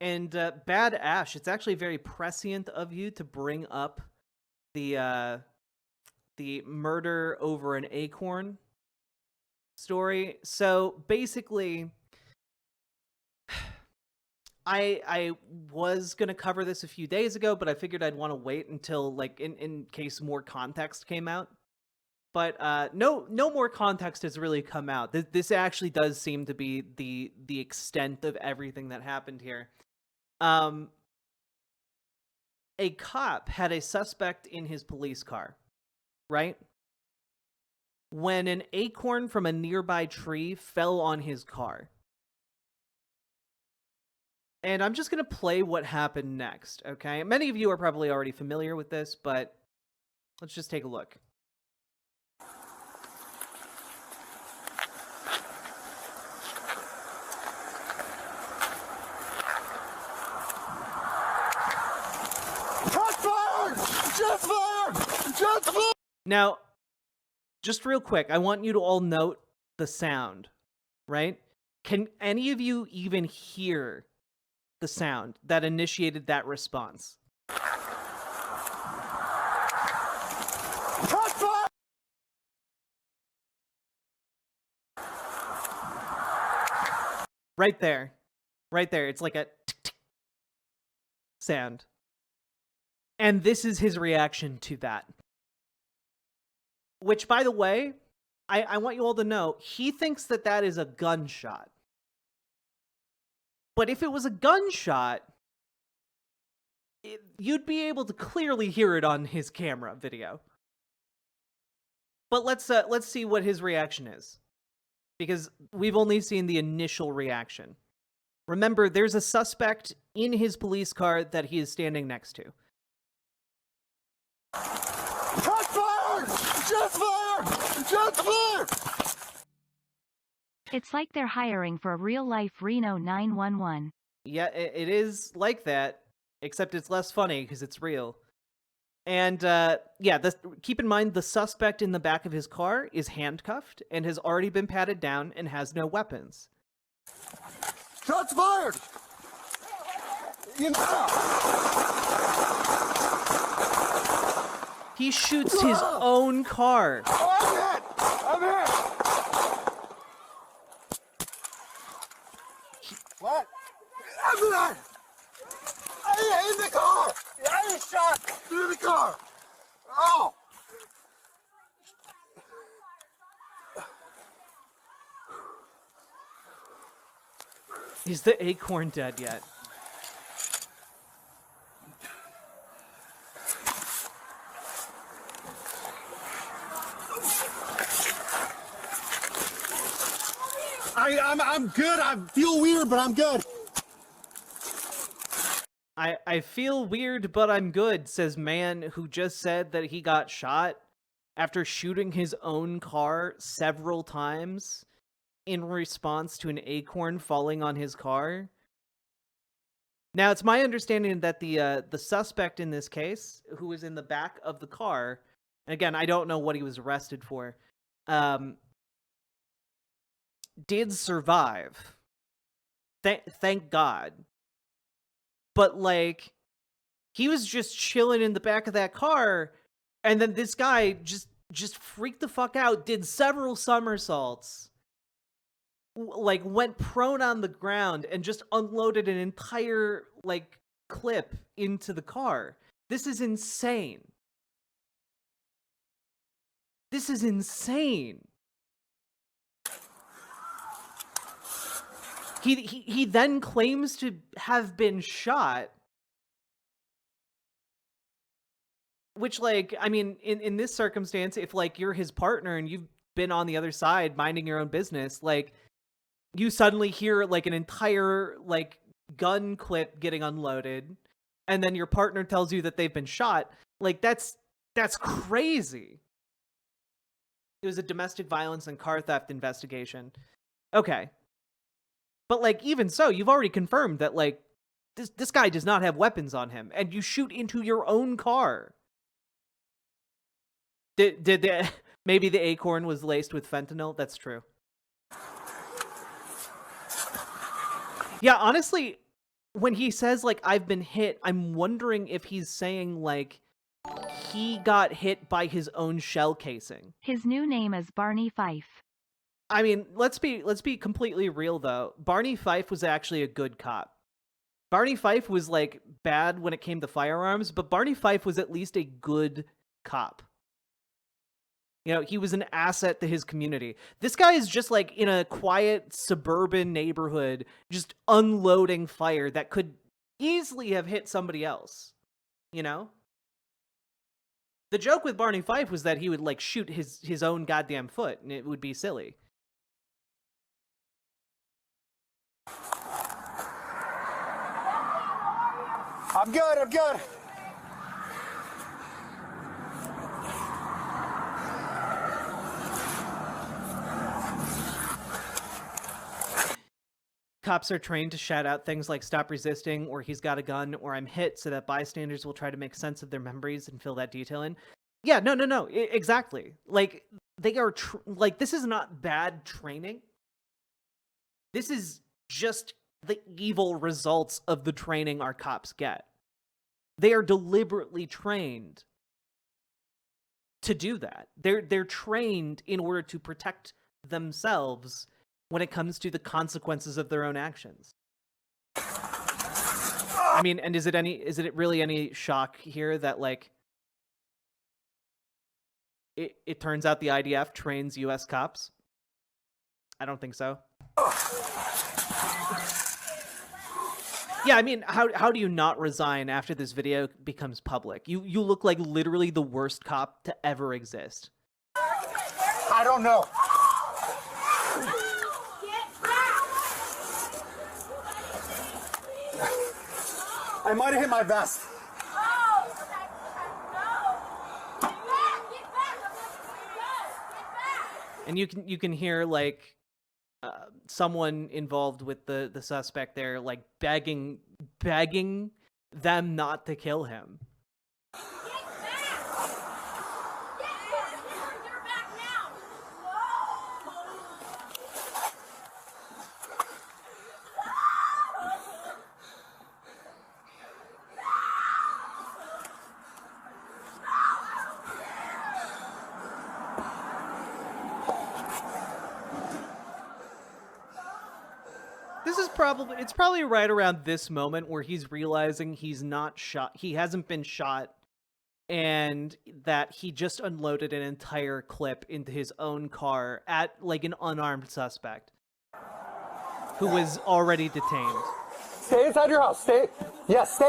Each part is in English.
And Bad Ash, it's actually very prescient of you to bring up the murder over an acorn story. So basically, I was gonna cover this a few days ago, but I figured I'd want to wait until like in case more context came out. But no more context has really come out. This actually does seem to be the extent of everything that happened here. Um, a cop had a suspect in his police car, right? When an acorn from a nearby tree fell on his car. And I'm just going to play what happened next, okay? Many of you are probably already familiar with this, but let's just take a look. Shots fired! Shots fired! Now, just real quick, I want you to all note the sound, right? Can any of you even hear the sound that initiated that response? Shots fired! Right there. Right there. It's like a tick-tick sound. And this is his reaction to that. Which, by the way, I want you all to know, he thinks that that is a gunshot. But if it was a gunshot, you'd be able to clearly hear it on his camera video. But let's see what his reaction is, because we've only seen the initial reaction. Remember, there's a suspect in his police car that he is standing next to. Shots fired! Shots fired! Shots fired! It's like they're hiring for a real-life Reno 911. Yeah, it is like that, except it's less funny because it's real. And yeah, keep in mind the suspect in the back of his car is handcuffed and has already been patted down and has no weapons. Shots fired! You know. He shoots his own car. Oh, I'm hit! I'm hit! What? I'm hit! In the car! I was shot through the car! Oh! Is the acorn dead yet? I'm good. I feel weird, but I'm good. I feel weird, but I'm good, says man who just said that he got shot after shooting his own car several times in response to an acorn falling on his car. Now, it's my understanding that the suspect in this case, who was in the back of the car, and again, I don't know what he was arrested for, did survive. Thank God. But, like, he was just chilling in the back of that car, and then this guy just freaked the fuck out, did several somersaults, like, went prone on the ground, and just unloaded an entire, like, clip into the car. This is insane. This is insane. He then claims to have been shot, which, like, I mean, in this circumstance, if, like, you're his partner and you've been on the other side minding your own business, like, you suddenly hear, like, an entire, like, gun clip getting unloaded, and then your partner tells you that they've been shot, like, that's crazy. It was a domestic violence and car theft investigation. Okay. But, like, even so, you've already confirmed that, like, this guy does not have weapons on him, and you shoot into your own car. Maybe the acorn was laced with fentanyl? That's true. Yeah, honestly, when he says, like, "I've been hit," I'm wondering if he's saying, like, he got hit by his own shell casing. His new name is Barney Fife. I mean, let's be completely real, though. Barney Fife was actually a good cop. Barney Fife was, like, bad when it came to firearms, but Barney Fife was at least a good cop. You know, he was an asset to his community. This guy is just, like, in a quiet suburban neighborhood, just unloading fire that could easily have hit somebody else, you know? The joke with Barney Fife was that he would, like, shoot his own goddamn foot, and it would be silly. I'm good, I'm good. Cops are trained to shout out things like "stop resisting," or "he's got a gun," or "I'm hit," so that bystanders will try to make sense of their memories and fill that detail in. Yeah, no, exactly. Like, they are, like, this is not bad training. This is just the evil results of the training our cops get. They are deliberately trained to do that. They're trained in order to protect themselves when it comes to the consequences of their own actions. I mean, and is it really any shock here that, like, it turns out the IDF trains US cops? I don't think so. Yeah, I mean, how do you not resign after this video becomes public? You look like literally the worst cop to ever exist. I don't know. I might have hit my vest. And you can hear, like, someone involved with the suspect there, like, begging them not to kill him. It's probably right around this moment where he's realizing he's not shot. He hasn't been shot, and that he just unloaded an entire clip into his own car at, like, an unarmed suspect who was already detained. Stay inside your house. Stay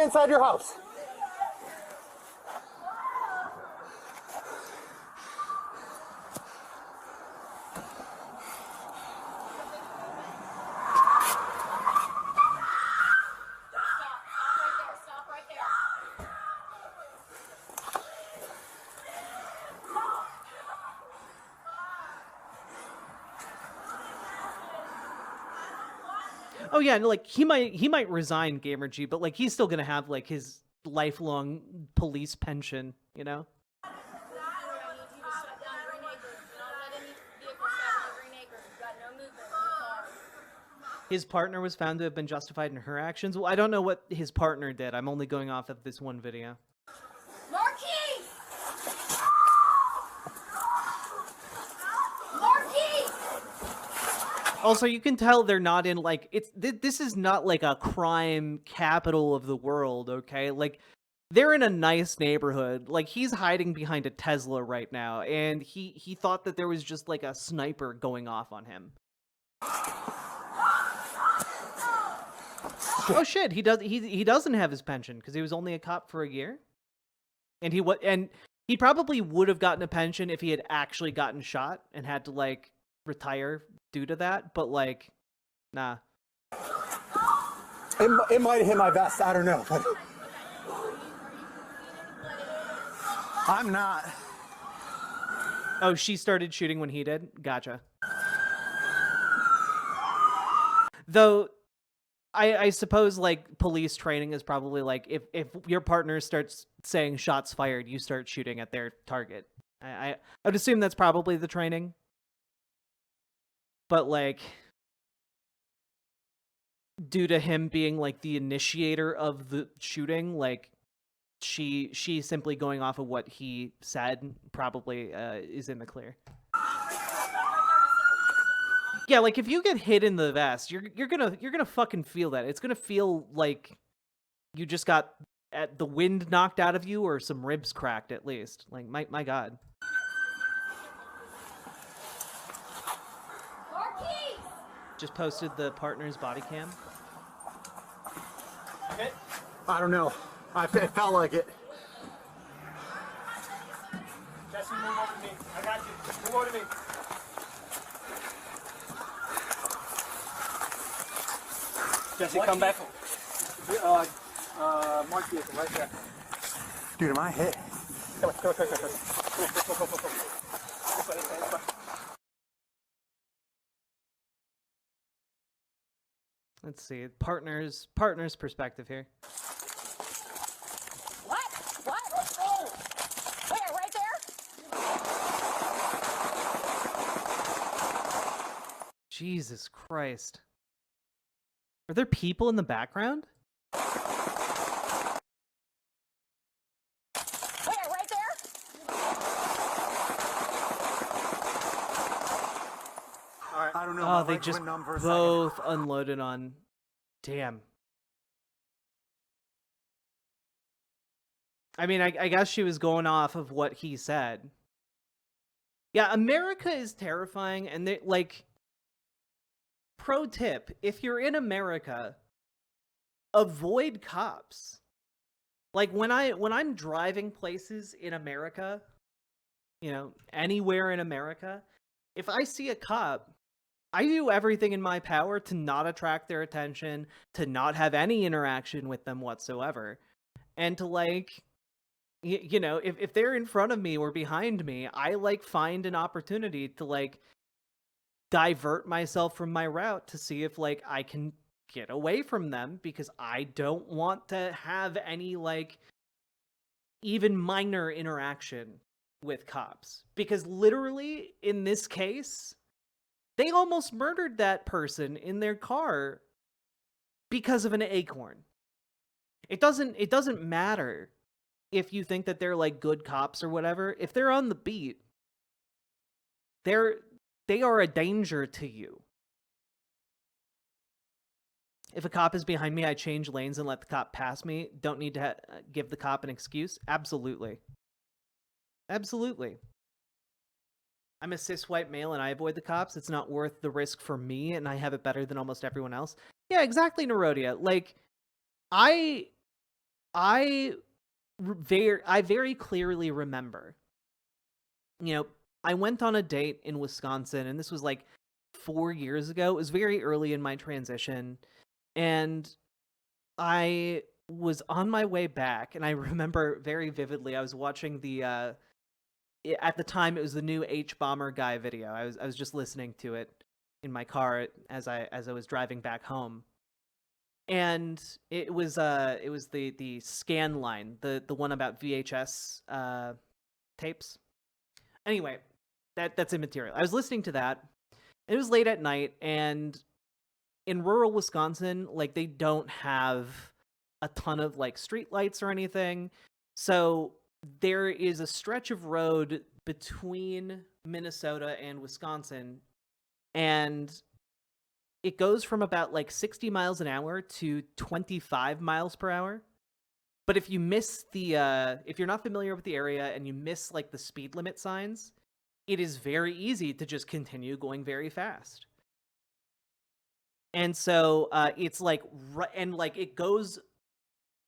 inside your house. Oh yeah, like, he might resign, Gamer G, but, like, he's still gonna have, like, his lifelong police pension, you know? His partner was found to have been justified in her actions. Well, I don't know what his partner did. I'm only going off of this one video. Also, you can tell they're not in, like, this is not, like, a crime capital of the world, okay? Like, they're in a nice neighborhood. Like, he's hiding behind a Tesla right now, and he thought that there was just, like, a sniper going off on him. Oh shit, he doesn't have his pension because he was only a cop for a year. And he probably would have gotten a pension if he had actually gotten shot and had to, like, retire due to that, but, like, nah. It might have hit my vest. I don't know. But I'm not. Oh, she started shooting when he did? Gotcha. Though, I suppose, like, police training is probably, like, if your partner starts saying shots fired, you start shooting at their target. I would assume that's probably the training. But, like, due to him being like the initiator of the shooting, like she simply going off of what he said probably is in the clear. Yeah, like if you get hit in the vest, you're gonna fucking feel that. It's gonna feel like you just got the wind knocked out of you or some ribs cracked at least. Like my god. Just posted the partner's body cam. I don't know. It felt like it. Jesse, move over to me. I got you. Move over to me. Jesse, come back. Mark vehicle right there. Dude, am I hit? Come on, come on, come on, come on. Come on, come on. This way, this way. Let's see. Partner's perspective here. What? Oh! Where? Right there? Jesus Christ. Are there people in the background? Where? Right there? All right. I don't know. Oh, my they legs just went numb for a both unloaded on. Damn. I mean, I guess she was going off of what he said. Yeah, America is terrifying, and they like. Pro tip: if you're in America, avoid cops. Like when I'm driving places in America, you know, anywhere in America, if I see a cop, I do everything in my power to not attract their attention, to not have any interaction with them whatsoever, and to like, you know, if they're in front of me or behind me, I like find an opportunity to like divert myself from my route to see if like I can get away from them, because I don't want to have any like even minor interaction with cops, because literally in this case they almost murdered that person in their car because of an Acorn. It doesn't matter if you think that they're like good cops or whatever. If they're on the beat, they are a danger to you. If a cop is behind me, I change lanes and let the cop pass me. Don't need to give the cop an excuse. Absolutely. Absolutely. I'm a cis white male and I avoid the cops. It's not worth the risk for me, and I have it better than almost everyone else. Yeah, exactly, Nerodia. Like, I very clearly remember, you know, I went on a date in Wisconsin, and this was like 4 years ago. It was very early in my transition, and I was on my way back, and I remember very vividly, I was watching the at the time it was the new H Bomber Guy video. I was just listening to it in my car as I was driving back home. And it was the scan line, the one about VHS tapes. Anyway, that's immaterial. I was listening to that. It was late at night, and in rural Wisconsin, like, they don't have a ton of like street lights or anything. So there is a stretch of road between Minnesota and Wisconsin, and it goes from about like 60 miles an hour to 25 miles per hour. But if you miss if you're not familiar with the area and you miss like the speed limit signs, it is very easy to just continue going very fast. And so it's like, and like it goes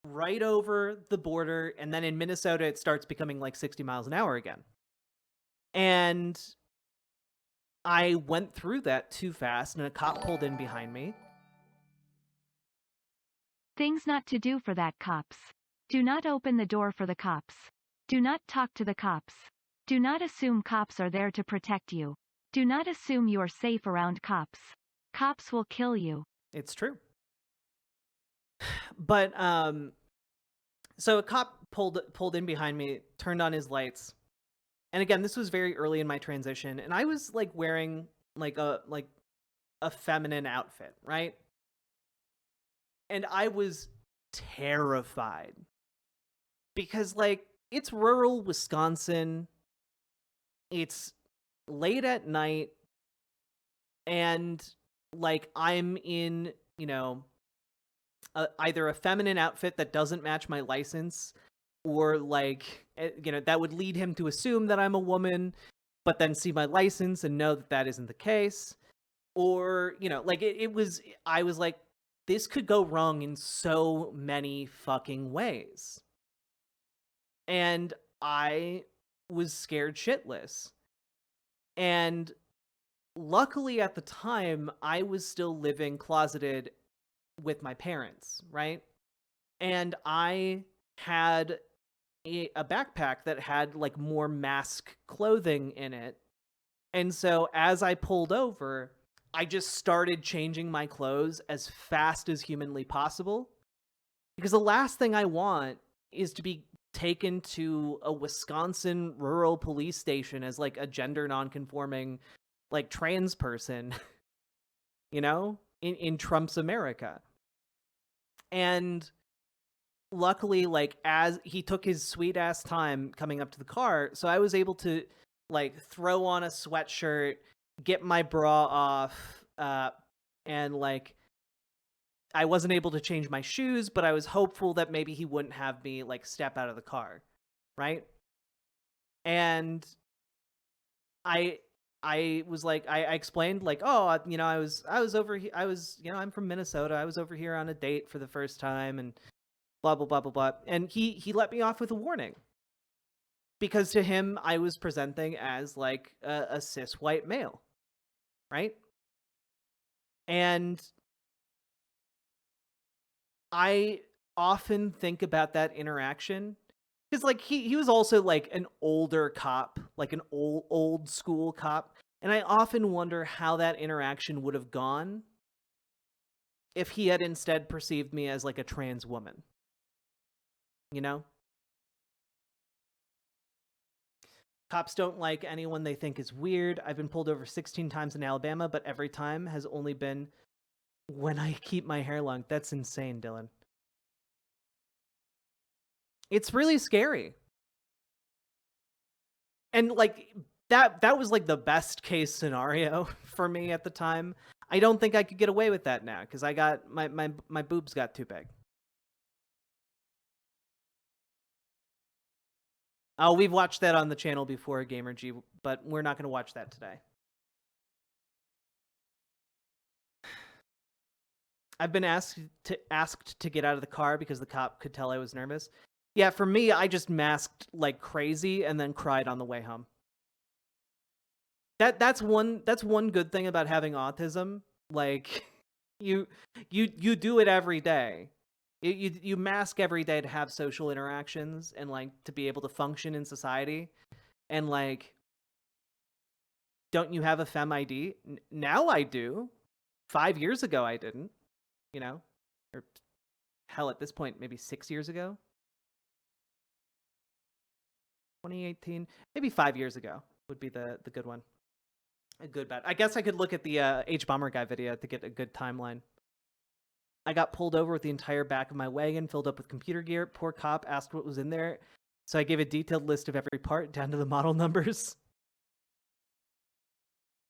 right over the border, and then in Minnesota it starts becoming like 60 miles an hour again. And I went through that too fast, and a cop pulled in behind me. Things not to do for that cops. Do not open the door for the cops. Do not talk to the cops. Do not assume cops are there to protect you. Do not assume you are safe around cops. Cops will kill you. It's true. But so a cop pulled in behind me, turned on his lights. And again, this was very early in my transition, and I was like wearing like a feminine outfit, right? And I was terrified because, like, it's rural Wisconsin. It's late at night, and like I'm in, either a feminine outfit that doesn't match my license, or like, that would lead him to assume that I'm a woman, but then see my license and know that that isn't the case. Or, like I was like, this could go wrong in so many fucking ways. And I was scared shitless. And luckily at the time, I was still living closeted with my parents, right? And I had a backpack that had like more mask clothing in it. And so as I pulled over, I just started changing my clothes as fast as humanly possible. Because the last thing I want is to be taken to a Wisconsin rural police station as like a gender nonconforming like trans person, in Trump's America. And luckily, like, as he took his sweet ass time coming up to the car, so I was able to like throw on a sweatshirt, get my bra off, and like I wasn't able to change my shoes, but I was hopeful that maybe he wouldn't have me like step out of the car, right? And I was like, I explained like, oh, I was over here, I'm from Minnesota, I was over here on a date for the first time, and blah blah blah blah blah, and he let me off with a warning, because to him I was presenting as like a cis white male, right? And I often think about that interaction because like he was also like an older cop, like an old school cop, and I often wonder how that interaction would have gone if he had instead perceived me as like a trans woman. Cops don't like anyone they think is weird. I've been pulled over 16 times in Alabama, but every time has only been when I keep my hair long. That's insane, Dylan. It's really scary. And like that was like the best case scenario for me at the time. I don't think I could get away with that now because I got my boobs got too big. Oh, we've watched that on the channel before, Gamer G, but we're not going to watch that today. I've been asked to get out of the car because the cop could tell I was nervous. Yeah, for me, I just masked like crazy and then cried on the way home. That's one good thing about having autism. Like you do it every day. You mask every day to have social interactions and like to be able to function in society. And like, don't you have a fem ID? Now I do. 5 years ago I didn't. Or hell, at this point, maybe 6 years ago. 2018, maybe 5 years ago would be the good one. A good bet. I guess I could look at the H Bomber Guy video to get a good timeline. I got pulled over with the entire back of my wagon filled up with computer gear. Poor cop asked what was in there, so I gave a detailed list of every part down to the model numbers.